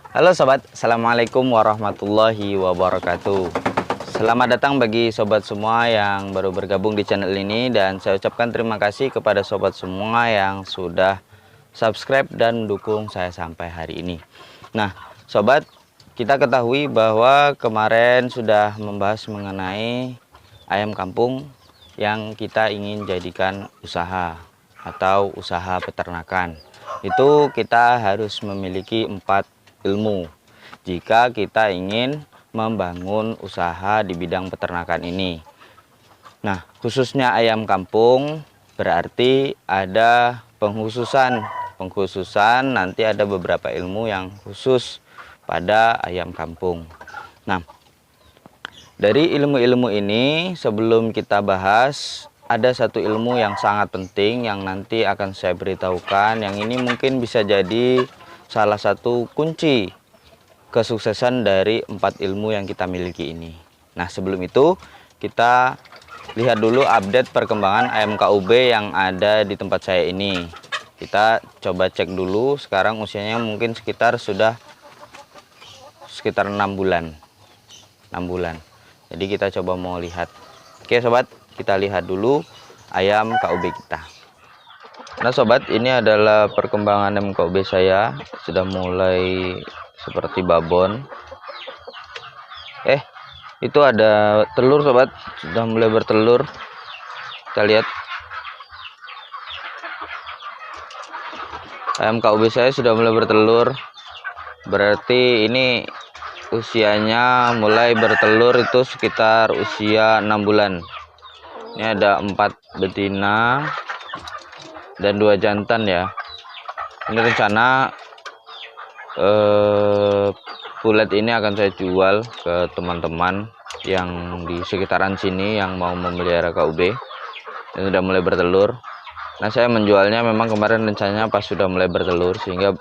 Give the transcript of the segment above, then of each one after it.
Halo sobat, assalamualaikum warahmatullahi wabarakatuh. Selamat datang bagi sobat semua yang baru bergabung di channel ini, dan saya ucapkan terima kasih kepada sobat semua yang sudah subscribe dan mendukung saya sampai hari ini. Nah sobat, kita ketahui bahwa kemarin sudah membahas mengenai ayam kampung yang kita ingin jadikan usaha atau usaha peternakan. Itu kita harus memiliki 4 ilmu jika kita ingin membangun usaha di bidang peternakan ini. Nah, khususnya ayam kampung berarti ada pengkhususan nanti ada beberapa ilmu yang khusus pada ayam kampung. Nah, dari ilmu-ilmu ini sebelum kita bahas, ada satu ilmu yang sangat penting yang nanti akan saya beritahukan, yang ini mungkin bisa jadi salah satu kunci kesuksesan dari 4 ilmu yang kita miliki ini. Nah sebelum itu kita lihat dulu update perkembangan ayam KUB yang ada di tempat saya ini. Kita coba cek dulu, sekarang usianya mungkin sudah sekitar 6 bulan. Jadi kita coba mau lihat. Oke sobat, kita lihat dulu ayam KUB kita. Nah sobat, ini adalah perkembangan MKUB saya, sudah mulai seperti babon. Itu ada telur sobat, sudah mulai bertelur. Kita lihat ayam KUB saya sudah mulai bertelur, berarti ini usianya mulai bertelur itu sekitar usia 6 bulan. Ini ada 4 betina dan 2 jantan ya. Ini rencana pulet ini akan saya jual ke teman-teman yang di sekitaran sini yang mau memelihara KUB dan sudah mulai bertelur. Nah saya menjualnya memang kemarin rencananya pas sudah mulai bertelur, sehingga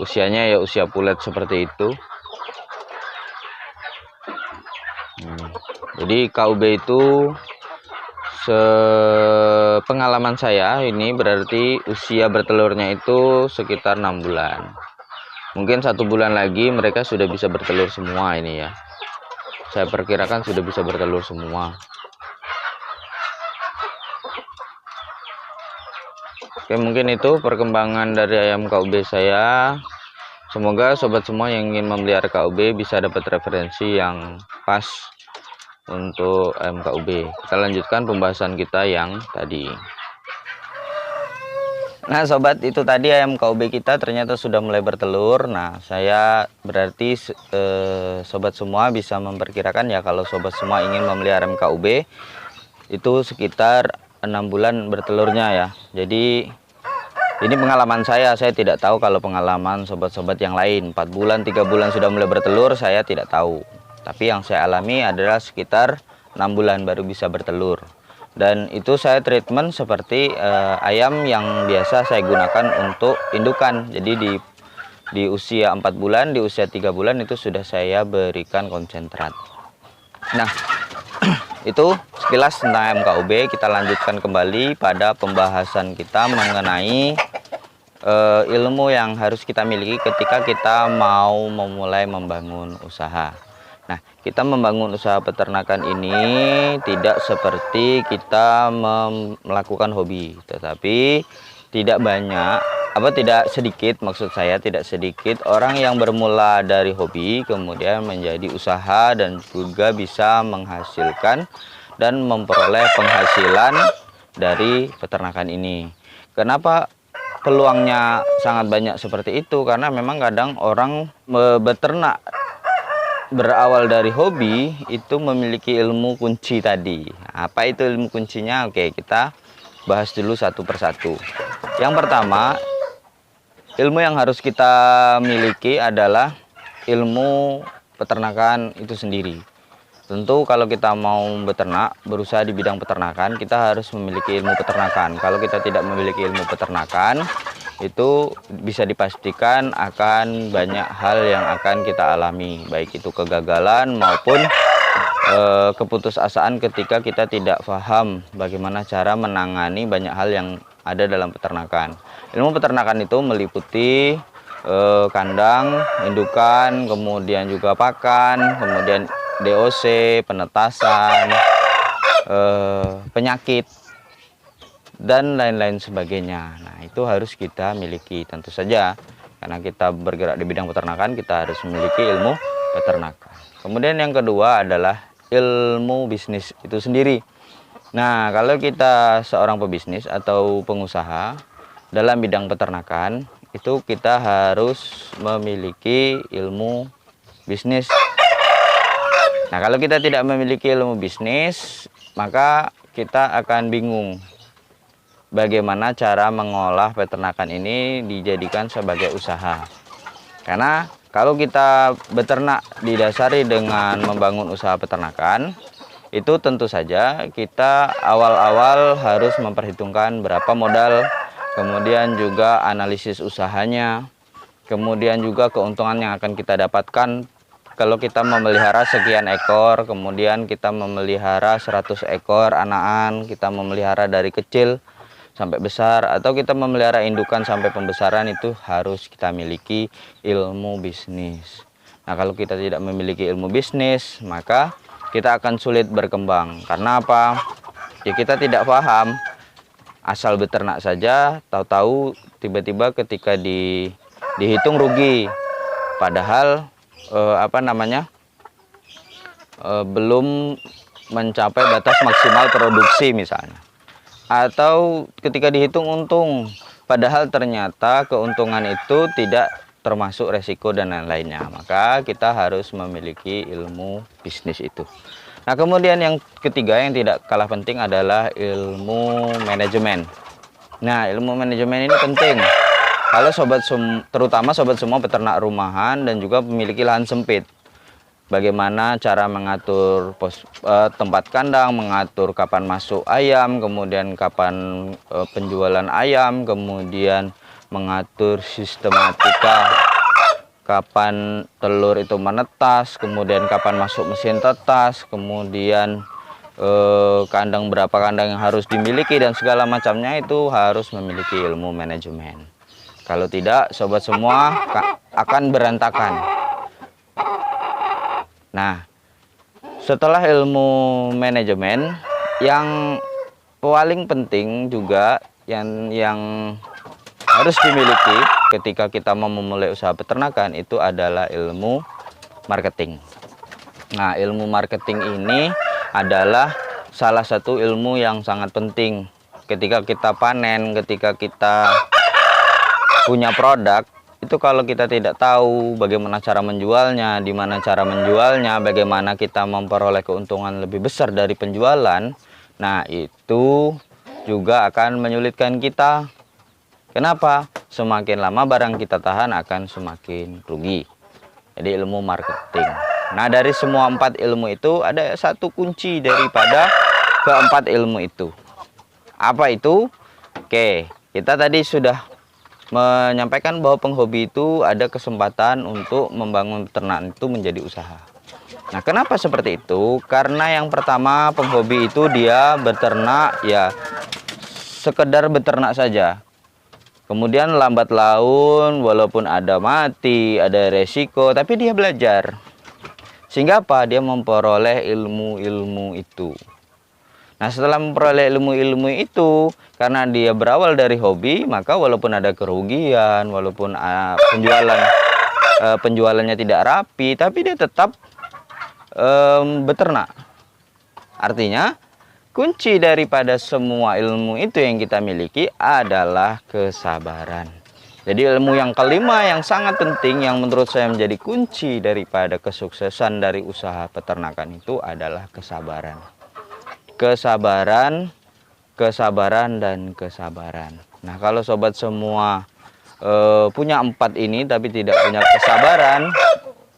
usianya ya usia pulet seperti itu. Jadi KUB itu sepengalaman saya ini berarti usia bertelurnya itu sekitar 6 bulan. Mungkin 1 bulan lagi mereka sudah bisa bertelur semua ini ya. Saya perkirakan sudah bisa bertelur semua. Oke, mungkin itu perkembangan dari ayam KUB saya. Semoga sobat semua yang ingin memelihara KUB bisa dapat referensi yang pas untuk ayam KUB. Kita lanjutkan pembahasan kita yang tadi. Nah sobat, itu tadi ayam KUB kita ternyata sudah mulai bertelur. Nah saya berarti sobat semua bisa memperkirakan ya, kalau sobat semua ingin memelihara ayam KUB itu sekitar 6 bulan bertelurnya ya. Jadi ini pengalaman saya tidak tahu kalau pengalaman sobat-sobat yang lain 4 bulan 3 bulan sudah mulai bertelur, saya tidak tahu. Tapi yang saya alami adalah sekitar 6 bulan baru bisa bertelur. Dan itu saya treatment seperti ayam yang biasa saya gunakan untuk indukan. Jadi di usia 4 bulan, di usia 3 bulan itu sudah saya berikan konsentrat. Nah itu sekilas tentang ayam KUB. Kita lanjutkan kembali pada pembahasan kita mengenai ilmu yang harus kita miliki ketika kita mau memulai membangun usaha. Nah, kita membangun usaha peternakan ini tidak seperti kita melakukan hobi, tetapi tidak sedikit, maksud saya tidak sedikit orang yang bermula dari hobi kemudian menjadi usaha dan juga bisa menghasilkan dan memperoleh penghasilan dari peternakan ini. Kenapa peluangnya sangat banyak seperti itu? Karena memang kadang orang beternak berawal dari hobi itu memiliki ilmu kunci tadi. Apa itu ilmu kuncinya? Oke, kita bahas dulu satu persatu. Yang pertama, ilmu yang harus kita miliki adalah ilmu peternakan itu sendiri. Tentu kalau kita mau beternak, berusaha di bidang peternakan, kita harus memiliki ilmu peternakan. Kalau kita tidak memiliki ilmu peternakan, itu bisa dipastikan akan banyak hal yang akan kita alami, baik itu kegagalan maupun keputusasaan ketika kita tidak paham bagaimana cara menangani banyak hal yang ada dalam peternakan. Ilmu peternakan itu meliputi kandang, indukan, kemudian juga pakan, kemudian DOC, penetasan, penyakit, dan lain-lain sebagainya. Nah, itu harus kita miliki. Tentu saja, karena kita bergerak di bidang peternakan, kita harus memiliki ilmu peternakan. Kemudian yang kedua adalah ilmu bisnis itu sendiri. Nah, kalau kita seorang pebisnis atau pengusaha dalam bidang peternakan, itu kita harus memiliki ilmu bisnis. Nah, kalau kita tidak memiliki ilmu bisnis, maka kita akan bingung bagaimana cara mengolah peternakan ini dijadikan sebagai usaha. Karena kalau kita beternak didasari dengan membangun usaha peternakan, itu tentu saja kita awal-awal harus memperhitungkan berapa modal, kemudian juga analisis usahanya, kemudian juga keuntungan yang akan kita dapatkan kalau kita memelihara sekian ekor, kemudian kita memelihara 100 ekor anakan, kita memelihara dari kecil sampai besar, atau kita memelihara indukan sampai pembesaran, itu harus kita miliki ilmu bisnis. Nah, kalau kita tidak memiliki ilmu bisnis, maka kita akan sulit berkembang. Karena apa? Ya, kita tidak paham, asal beternak saja, tahu-tahu tiba-tiba ketika dihitung rugi. Padahal belum mencapai batas maksimal produksi misalnya, atau ketika dihitung untung, padahal ternyata keuntungan itu tidak termasuk resiko dan lain-lainnya. Maka kita harus memiliki ilmu bisnis itu. Nah, kemudian yang ketiga yang tidak kalah penting adalah ilmu manajemen. Nah, ilmu manajemen ini penting kalau terutama sobat semua peternak rumahan dan juga memiliki lahan sempit. Bagaimana cara mengatur tempat kandang, mengatur kapan masuk ayam, kemudian kapan penjualan ayam, kemudian mengatur sistematika kapan telur itu menetas, kemudian kapan masuk mesin tetas, kemudian kandang berapa kandang yang harus dimiliki, dan segala macamnya itu harus memiliki ilmu manajemen. Kalau tidak, sobat semua akan berantakan. Nah, setelah ilmu manajemen, yang paling penting juga yang harus dimiliki ketika kita mau memulai usaha peternakan itu adalah ilmu marketing. Nah, ilmu marketing ini adalah salah satu ilmu yang sangat penting ketika kita panen, ketika kita punya produk. Itu kalau kita tidak tahu bagaimana cara menjualnya, di mana cara menjualnya, bagaimana kita memperoleh keuntungan lebih besar dari penjualan, nah itu juga akan menyulitkan kita. Kenapa? Semakin lama barang kita tahan akan semakin rugi. Jadi ilmu marketing. Nah, dari semua 4 ilmu itu ada satu kunci daripada keempat ilmu itu. Apa itu? Oke, kita tadi sudah menyampaikan bahwa penghobi itu ada kesempatan untuk membangun peternakan itu menjadi usaha. Nah, kenapa seperti itu? Karena yang pertama, penghobi itu dia beternak ya sekedar beternak saja. Kemudian lambat laun, walaupun ada mati, ada resiko, tapi dia belajar. Sehingga apa? Dia memperoleh ilmu-ilmu itu. Nah, setelah memperoleh ilmu-ilmu itu, karena dia berawal dari hobi, maka walaupun ada kerugian, walaupun penjualannya tidak rapi, tapi dia tetap beternak. Artinya, kunci daripada semua ilmu itu yang kita miliki adalah kesabaran. Jadi ilmu yang kelima yang sangat penting, yang menurut saya menjadi kunci daripada kesuksesan dari usaha peternakan itu adalah kesabaran. Kesabaran, kesabaran, dan kesabaran. Nah, kalau sobat semua punya 4 ini tapi tidak punya kesabaran,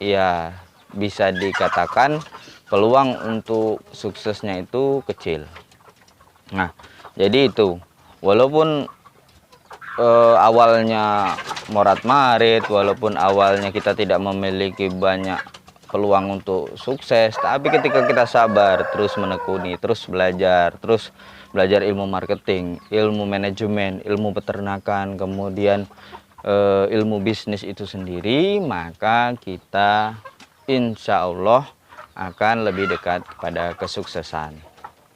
ya bisa dikatakan peluang untuk suksesnya itu kecil. Nah, jadi itu walaupun awalnya morat-marit, walaupun awalnya kita tidak memiliki banyak peluang untuk sukses, tapi ketika kita sabar, terus menekuni, terus belajar ilmu marketing, ilmu manajemen, ilmu peternakan, kemudian ilmu bisnis itu sendiri, maka kita insya Allah akan lebih dekat kepada kesuksesan.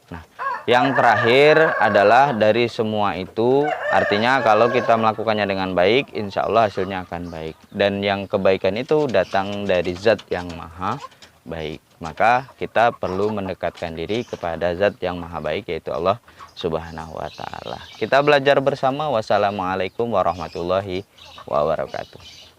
Nah, yang terakhir adalah dari semua itu, artinya kalau kita melakukannya dengan baik, insya Allah hasilnya akan baik. Dan yang kebaikan itu datang dari zat yang maha baik. Maka kita perlu mendekatkan diri kepada zat yang maha baik, yaitu Allah Subhanahu wa Ta'ala. Kita belajar bersama. Wassalamualaikum warahmatullahi wabarakatuh.